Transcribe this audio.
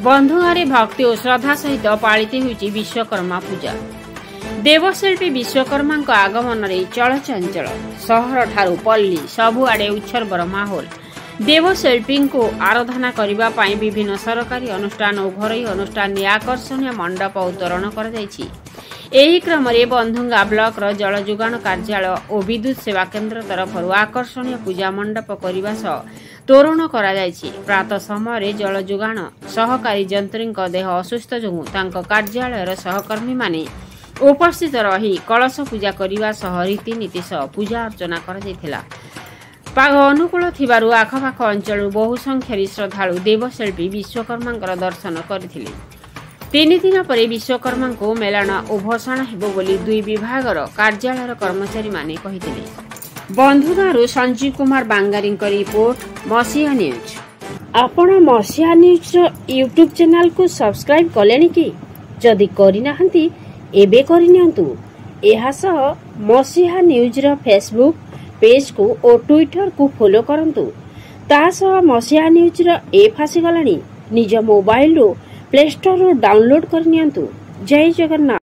बंधुगारे भक्ति और श्रद्धा सहित पालित होउछि विश्वकर्मा पूजा। देवशिल्पी विश्वकर्मा आगमन रे चलचंचल सहर ठारू पल्ली सबुआडे उत्सर्वर माहौल। देवशिल्पी को आराधना करबा पाई विभिन्न सरकारी अनुष्ठान और घरोई अनुष्ठान आकर्षणीय मंडप उत्तोलन कर जायछि। एही क्रम रे बंधुंगा ब्लॉक रो जल जोगाण कार्यालय और विद्युत सेवा केन्द्र तरफ आकर्षणीय पूजा मंडप करबा सह तोरण करा जायछि। प्रातः समय जल जोगाण सहकारी जंत्री देह असुस्थ जोगु तांको कार्यालय सहकर्मी माने उपस्थित रही कलश पूजा करने सह रीतिनीति सह पूजा अर्चना कर पाग अनुकूल थिबारु आखपाख अंचल बहु संख्यार श्रद्धालु देवशिल्पी विश्वकर्मा दर्शन करथिले। 3 दिन पर विश्वकर्मा को मेलाण और भसाण हेबो बोली दुई विभागर कार्यालय कर्मचारी माने कहिथिले। बंधुगारू संजीव कुमार बांगारी रिपोर्ट मसीहा न्यूज। आपण मसीहा न्यूज यूट्यूब चैनल को सब्सक्राइब कलेनी कि जदि करिनाहंती एबे करिनियंतु। एहा सह मसीहा न्यूज रो फेसबुक पेज को और ट्विटर को फॉलो करंतु। ता सह मसीहा न्यूज रो ऐप आसी गलानी। निज मोबाइल रो प्ले स्टोर रो डाउनलोड करनियंतु। जय जगन्नाथ।